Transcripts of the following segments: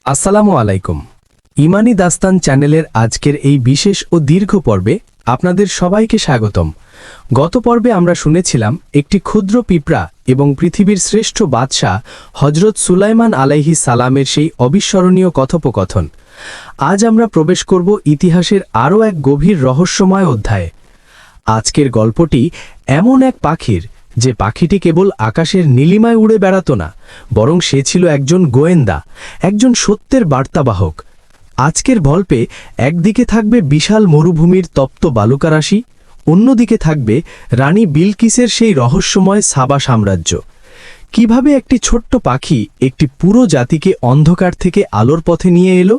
আসসালামু আলাইকুম। ইমানি দাস্তান চ্যানেলের আজকের এই বিশেষ ও দীর্ঘ পর্বে আপনাদের সবাইকে স্বাগতম। গত পর্বে আমরা শুনেছিলাম একটি ক্ষুদ্র পিঁপড়া এবং পৃথিবীর শ্রেষ্ঠ বাদশাহ হজরত সুলাইমান আলাইহিস সালামের সেই অবিস্মরণীয় কথোপকথন। আজ আমরা প্রবেশ করব ইতিহাসের আরও এক গভীর রহস্যময় অধ্যায়ে। আজকের গল্পটি এমন এক পাখির, যে পাখিটি কেবল আকাশের নীলিমায় উড়ে বেড়াত না, বরং সে ছিল একজন গোয়েন্দা, একজন সত্যের বার্তাবাহক। আজকের গল্পে একদিকে থাকবে বিশাল মরুভূমির তপ্ত বালুকারাশি, অন্যদিকে থাকবে রানী বিলকিসের সেই রহস্যময় সাবা সাম্রাজ্য। কিভাবে একটি ছোট্ট পাখি একটি পুরো জাতিকে অন্ধকার থেকে আলোর পথে নিয়ে এলো,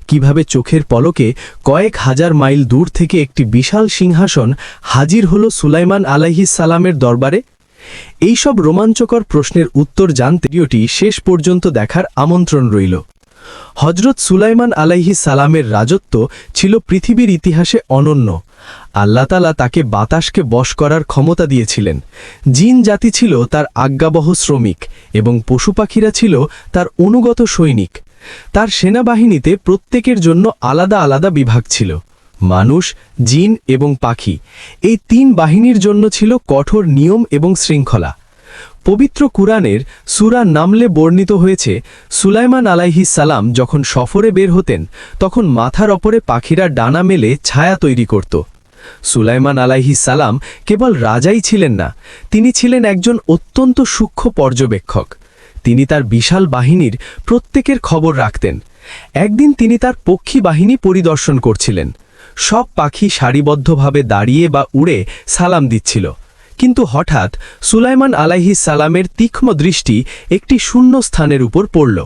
কিভাবে চোখের পলকে কয়েক হাজার মাইল দূর থেকে একটি বিশাল সিংহাসন হাজির হলো সুলাইমান আলাইহিস সালামের দরবারে। এইসব রোমাঞ্চকর প্রশ্নের উত্তর জানতে ভিডিওটি শেষ পর্যন্ত দেখার আমন্ত্রণ রইল। হজরত সুলাইমান আলাইহিস সালামের রাজত্ব ছিল পৃথিবীর ইতিহাসে অনন্য। আল্লাহ তাআলা তাকে বাতাসকে বশ করার ক্ষমতা দিয়েছিলেন। জিন জাতি ছিল তার আজ্ঞাবহ শ্রমিক এবং পশু পাখিরা ছিল তার অনুগত সৈনিক। তার সেনাবাহিনীতে প্রত্যেকের জন্য আলাদা আলাদা বিভাগ ছিল। মানুষ, জিন এবং পাখি, এই তিন বাহিনীর জন্য ছিল কঠোর নিয়ম এবং শৃঙ্খলা। পবিত্র কুরআনের সূরা নামলে বর্ণিত হয়েছে, সুলাইমান আলাইহিস সালাম যখন সফরে বের হতেন তখন মাথার ওপরে পাখিরা ডানা মেলে ছায়া তৈরি করত। সুলাইমান আলাইহিস সালাম কেবল রাজাই ছিলেন না, তিনি ছিলেন একজন অত্যন্ত সূক্ষ্ম পর্যবেক্ষক। তিনি তার বিশাল বাহিনীর প্রত্যেকের খবর রাখতেন। একদিন তিনি তার পক্ষী বাহিনী পরিদর্শন করছিলেন। সব পাখি সারিবদ্ধভাবে দাঁড়িয়ে বা উড়ে সালাম দিচ্ছিল, কিন্তু হঠাৎ সুলাইমান আলাইহিস সালামের তীক্ষ্ণ দৃষ্টি একটি শূন্য স্থানের উপর পড়ল।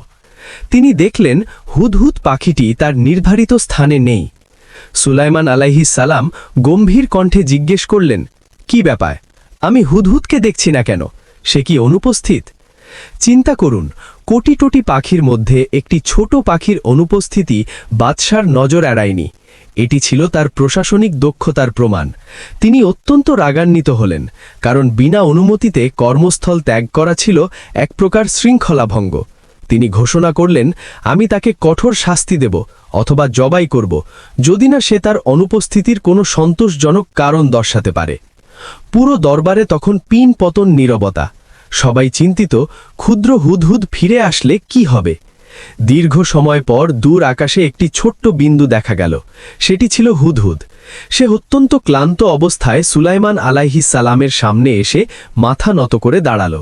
তিনি দেখলেন হুদহুদ পাখিটি তার নির্ধারিত স্থানে নেই। সুলাইমান আলাইহিস সালাম গম্ভীর কণ্ঠে জিজ্ঞেস করলেন, কি ব্যাপার? আমি হুদহুদকে দেখছি না কেন? সে কি অনুপস্থিত? চিন্তা করুন, কোটি কোটি পাখির মধ্যে একটি ছোট পাখির অনুপস্থিতি বাদশার নজর এড়ায়নি। এটি ছিল তার প্রশাসনিক দক্ষতার প্রমাণ। তিনি অত্যন্ত রাগান্বিত হলেন, কারণ বিনা অনুমতিতে কর্মস্থল ত্যাগ করা ছিল এক প্রকার শৃঙ্খলাভঙ্গ। তিনি ঘোষণা করলেন, আমি তাকে কঠোর শাস্তি দেব অথবা জবাই করব, যদি না সে তার অনুপস্থিতির কোনো সন্তোষজনক কারণ দর্শাতে পারে। পুরো দরবারে তখন পিন পতন নীরবতা। সবাই চিন্তিত, ক্ষুদ্র হুদহুদ ফিরে আসলে কি হবে। দীর্ঘ সময় পর দূর আকাশে একটি ছোট্ট বিন্দু দেখা গেল। সেটি ছিল হুদহুদ। সে অত্যন্ত ক্লান্ত অবস্থায় সুলাইমান আলাইহিস সালামের সামনে এসে মাথা নত করে দাঁড়ালো,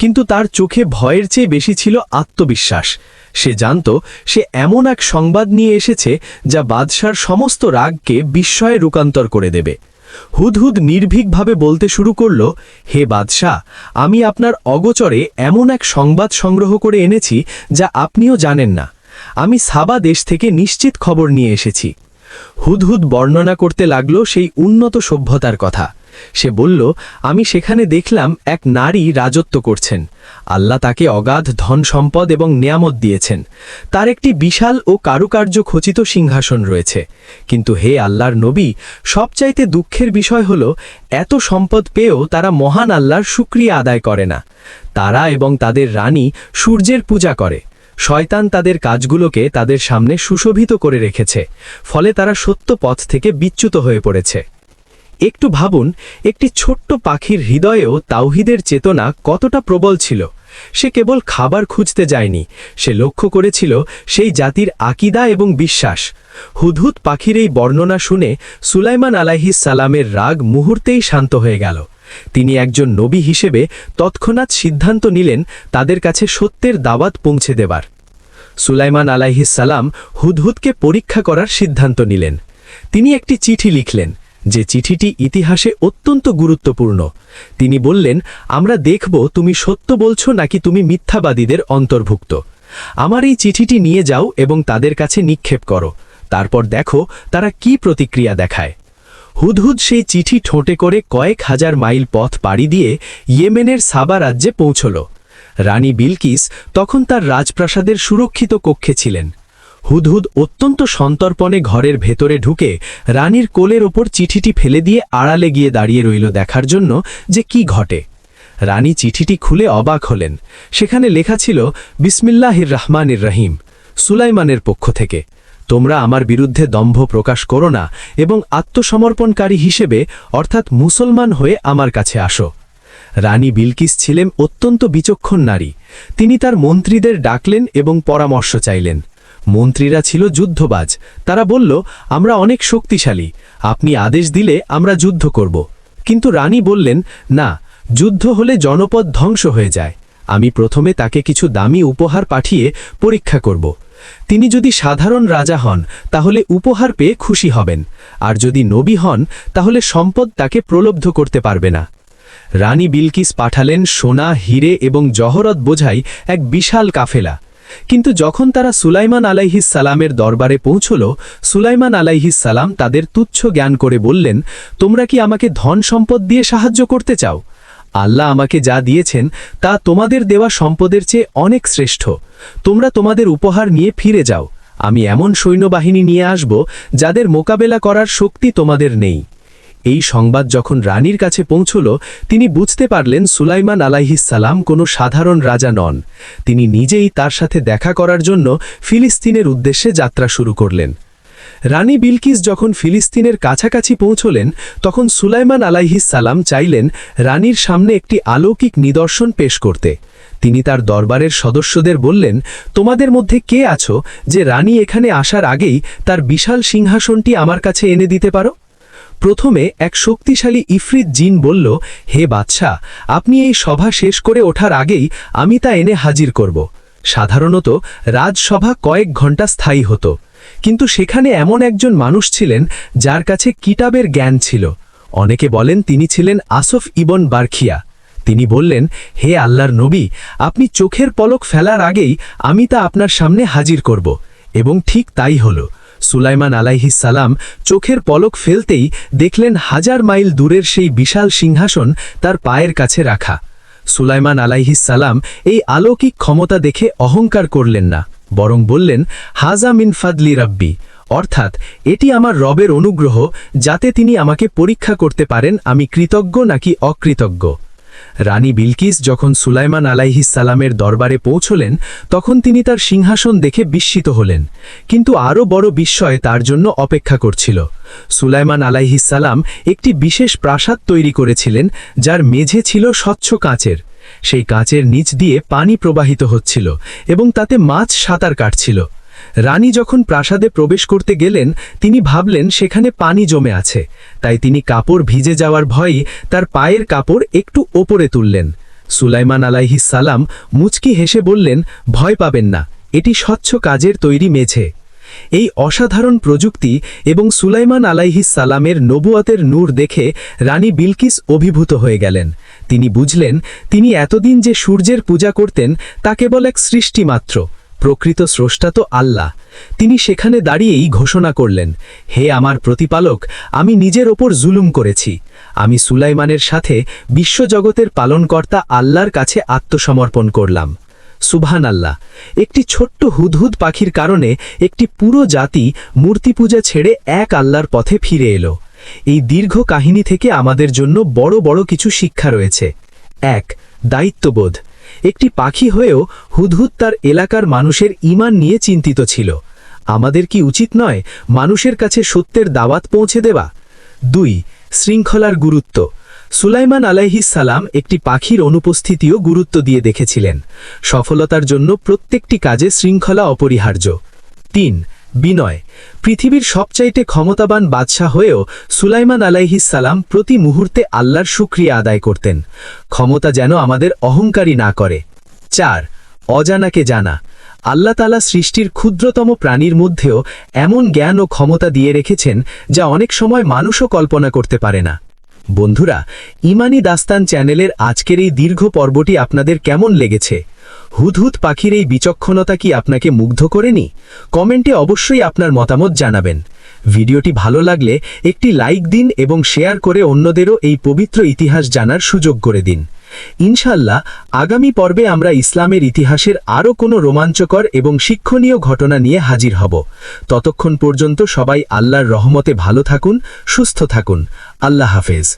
কিন্তু তার চোখে ভয়ের চেয়ে বেশি ছিল আত্মবিশ্বাস। সে জানত সে এমন এক সংবাদ নিয়ে এসেছে যা বাদশার সমস্ত রাগকে বিস্ময়ে রূপান্তর করে দেবে। হুদহুদ নির্ভীকভাবে বলতে শুরু করল, হে বাদশাহ, আমি আপনার অগোচরে এমন এক সংবাদ সংগ্রহ করে এনেছি যা আপনিও জানেন না। আমি সাবা দেশ থেকে নিশ্চিত খবর নিয়ে এসেছি। হুদহুদ বর্ণনা করতে লাগল সেই উন্নত সভ্যতার কথা। সে বলল, আমি সেখানে দেখলাম এক নারী রাজত্ব করছেন। আল্লাহ তাকে অগাধ ধন সম্পদ এবং নিয়ামত দিয়েছেন। তার একটি বিশাল ও কারুকার্য খচিত সিংহাসন রয়েছে। কিন্তু হে আল্লাহর নবী, সবচাইতে দুঃখের বিষয় হল, এত সম্পদ পেয়েও তারা মহান আল্লাহর শুকরিয়া আদায় করে না। তারা এবং তাদের রানী সূর্যের পূজা করে। শয়তান তাদের কাজগুলোকে তাদের সামনে সুশোভিত করে রেখেছে, ফলে তারা সত্য পথ থেকে বিচ্যুত হয়ে পড়েছে। একটু ভাবুন, একটি ছোট্ট পাখির হৃদয়েও তাওহীদের চেতনা কতটা প্রবল ছিল। সে কেবল খাবার খুঁজতে যায়নি, সে লক্ষ্য করেছিল সেই জাতির আকীদা এবং বিশ্বাস। হুদহুদ পাখির এই বর্ণনা শুনে সুলাইমান আলাইহিস সালামের রাগ মুহূর্তেই শান্ত হয়ে গেল। তিনি একজন নবী হিসেবে তৎক্ষণাৎ সিদ্ধান্ত নিলেন তাদের কাছে সত্যের দাওয়াত পৌঁছে দেবার। সুলাইমান আলাইহিস সালাম হুদহুদকে পরীক্ষা করার সিদ্ধান্ত নিলেন। তিনি একটি চিঠি লিখলেন, যে চিঠিটি ইতিহাসে অত্যন্ত গুরুত্বপূর্ণ। তিনি বললেন, আমরা দেখব তুমি সত্য বলছো নাকি তুমি মিথ্যাবাদীদের অন্তর্ভুক্ত। আমার এই চিঠিটি নিয়ে যাও এবং তাদের কাছে নিক্ষেপ করো, তারপর দেখো তারা কি প্রতিক্রিয়া দেখায়। হুদহুদ সেই চিঠি ঠোঁটে করে কয়েক হাজার মাইল পথ পাড়ি দিয়ে ইয়েমেনের সাবা রাজ্যে পৌঁছল। রানী বিলকিস তখন তার রাজপ্রাসাদের সুরক্ষিত কক্ষে ছিলেন। হুদহুদ অত্যন্ত সন্তর্পণে ঘরের ভেতরে ঢুকে রানীর কোলের ওপর চিঠিটি ফেলে দিয়ে আড়ালে গিয়ে দাঁড়িয়ে রইল দেখার জন্য যে কি ঘটে। রানী চিঠিটি খুলে অবাক হলেন। সেখানে লেখা ছিল, বিসমিল্লাহির রহমানির রহিম, সুলাইমানের পক্ষ থেকে, তোমরা আমার বিরুদ্ধে দম্ভ প্রকাশ করো না এবং আত্মসমর্পণকারী হিসেবে অর্থাৎ মুসলমান হয়ে আমার কাছে আসো। রানী বিলকিস ছিলেন অত্যন্ত বিচক্ষণ নারী। তিনি তার মন্ত্রীদের ডাকলেন এবং পরামর্শ চাইলেন। মন্ত্রীরা ছিল যুদ্ধবাজ। তারা বলল, আমরা অনেক শক্তিশালী, আপনি আদেশ দিলে আমরা যুদ্ধ করব। কিন্তু রানী বললেন, না, যুদ্ধ হলে জনপদ ধ্বংস হয়ে যায়। আমি প্রথমে তাকে কিছু দামি উপহার পাঠিয়ে পরীক্ষা করব। তিনি যদি সাধারণ রাজা হন তাহলে উপহার পেয়ে খুশি হবেন, আর যদি নবী হন তাহলে সম্পদ তাকে প্রলব্ধ করতে পারবে না। রানী বিলকিস পাঠালেন সোনা, হিরে এবং জহরত বোঝাই এক বিশাল কাফেলা। কিন্তু যখন তারা সুলাইমান আলাইহিস সালামের দরবারে পৌঁছল, সুলাইমান আলাইহিস সালাম তাদের তুচ্ছ জ্ঞান করে বললেন, তোমরা কি আমাকে ধন সম্পদ দিয়ে সাহায্য করতে চাও? আল্লাহ আমাকে যা দিয়েছেন তা তোমাদের দেওয়া সম্পদের চেয়ে অনেক শ্রেষ্ঠ। তোমরা তোমাদের উপহার নিয়ে ফিরে যাও। আমি এমন সৈন্যবাহিনী নিয়ে আসব যাদের মোকাবেলা করার শক্তি তোমাদের নেই। এই সংবাদ যখন রানীর কাছে পৌঁছল, তিনি বুঝতে পারলেন সুলাইমান আলাইহিস সালাম কোনো সাধারণ রাজা নন। তিনি নিজেই তার সাথে দেখা করার জন্য ফিলিস্তিনের উদ্দেশ্যে যাত্রা শুরু করলেন। রানী বিলকিস যখন ফিলিস্তিনের কাছাকাছি পৌঁছলেন, তখন সুলাইমান আলাইহিস সালাম চাইলেন রানীর সামনে একটি অলৌকিক নিদর্শন পেশ করতে। তিনি তার দরবারের সদস্যদের বললেন, তোমাদের মধ্যে কে আছো যে রানী এখানে আসার আগেই তার বিশাল সিংহাসনটি আমার কাছে এনে দিতে পারো? প্রথমে এক শক্তিশালী ইফরিত জিন বলল, হে বাদশাহ, আপনি এই সভা শেষ করে ওঠার আগেই আমি তা এনে হাজির করব। সাধারণত রাজসভা কয়েক ঘন্টা স্থায়ী হতো, কিন্তু সেখানে এমন একজন মানুষ ছিলেন যার কাছে কিতাবের জ্ঞান ছিল। অনেকে বলেন তিনি ছিলেন আসফ ইবন বারখিয়া। তিনি বললেন, হে আল্লাহর নবী, আপনি চোখের পলক ফেলার আগেই আমি তা আপনার সামনে হাজির করব। এবং ঠিক তাই হল। সুলাইমান আলাইহিস সালাম চোখের পলক ফেলতেই দেখলেন 1000 মাইল দূরের সেই বিশাল সিংহাসন তার পায়ের কাছে রাখা। সুলাইমান আলাইহিস সালাম এই অলৌকিক ক্ষমতা দেখে অহংকার করলেন না, বরং বললেন, হাজা মিন ফাদলি রাব্বি, অর্থাৎ এটি আমার রবের অনুগ্রহ, যাতে তিনি আমাকে পরীক্ষা করতে পারেন আমি কৃতজ্ঞ নাকি অকৃতজ্ঞ। রানী বিলকিস যখন সুলাইমান আলাইহিস সালামের দরবারে পৌঁছলেন, তখন তিনি তার সিংহাসন দেখে বিস্মিত হলেন। কিন্তু আরও বড় বিস্ময় তার জন্য অপেক্ষা করছিল। সুলাইমান আলাইহিস সালাম একটি বিশেষ প্রাসাদ তৈরি করেছিলেন, যার মেঝে ছিল স্বচ্ছ কাঁচের। সেই কাঁচের নিচ দিয়ে পানি প্রবাহিত হচ্ছিল এবং তাতে মাছ সাঁতার কাটছিল। রানী যখন প্রাসাদে প্রবেশ করতে গেলেন, তিনি ভাবলেন সেখানে পানি জমে আছে, তাই তিনি কাপড় ভিজে যাওয়ার ভয়ে তার পায়ের কাপড় একটু ওপরে তুললেন। সুলাইমান আলাইহিস সালাম মুচকি হেসে বললেন, ভয় পাবেন না, এটি স্বচ্ছ কাজের তৈরি মেঝে। এই অসাধারণ প্রযুক্তি এবং সুলাইমান আলাইহিস সালামের নবুয়াতের নূর দেখে রানী বিলকিস অভিভূত হয়ে গেলেন। তিনি বুঝলেন তিনি এতদিন যে সূর্যের পূজা করতেন তা কেবল এক সৃষ্টি মাত্র, প্রকৃত স্রষ্টা তো আল্লাহ। তিনি সেখানে দাঁড়িয়েই ঘোষণা করলেন, হে আমার প্রতিপালক, আমি নিজের ওপর জুলুম করেছি। আমি সুলাইমানের সাথে বিশ্বজগতের পালনকর্তা আল্লাহর কাছে আত্মসমর্পণ করলাম। সুবহানাল্লাহ। একটি ছোট্ট হুদহুদ পাখির কারণে একটি পুরো জাতি মূর্তি পূজা ছেড়ে এক আল্লাহর পথে ফিরে এলো। এই দীর্ঘ কাহিনী থেকে আমাদের জন্য বড় বড় কিছু শিক্ষা রয়েছে। 1. দায়িত্ববোধ। একটি পাখি হয়েও হুদহুদ তার এলাকার মানুষের ঈমান নিয়ে চিন্তিত ছিল। আমাদের কি উচিত নয় মানুষের কাছে সত্যের দাওয়াত পৌঁছে দেওয়া? 2. শৃঙ্খলার গুরুত্ব। সুলাইমান আলাইহিস সালাম একটি পাখির অনুপস্থিতিও গুরুত্ব দিয়ে দেখেছিলেন। সফলতার জন্য প্রত্যেকটি কাজে শৃঙ্খলা অপরিহার্য। 3. বিনয়। পৃথিবীর সবচাইতে ক্ষমতাবান বাদশাহ হয়েও সুলাইমান আলাইহিস সালাম প্রতি মুহূর্তে আল্লাহর শুকরিয়া আদায় করতেন। ক্ষমতা যেন আমাদের অহংকারী না করে। 4. অজানাকে জানা। আল্লাহ তাআলা সৃষ্টির ক্ষুদ্রতম প্রাণীর মধ্যেও এমন জ্ঞান ও ক্ষমতা দিয়ে রেখেছেন যা অনেক সময় মানুষও কল্পনা করতে পারে না। বন্ধুরা, ইমানি দাস্তান চ্যানেলের আজকের এই দীর্ঘ পর্বটি আপনাদের কেমন লেগেছে? হুদহুদ পাখির এই বিচক্ষণতা কি আপনাকে মুগ্ধ করেনি? কমেন্টে অবশ্যই আপনার মতামত জানাবেন। ভিডিওটি ভালো লাগলে একটি লাইক দিন এবং শেয়ার করে অন্যদেরও এই পবিত্র ইতিহাস জানার সুযোগ করে দিন। ইনশাআল্লাহ আগামী পর্বে আমরা ইসলামের ইতিহাসের আরও কোনো রোমাঞ্চকর এবং শিক্ষণীয় ঘটনা নিয়ে হাজির হব। ততক্ষণ পর্যন্ত সবাই আল্লাহর রহমতে ভালো থাকুন, সুস্থ থাকুন। আল্লাহ হাফেজ।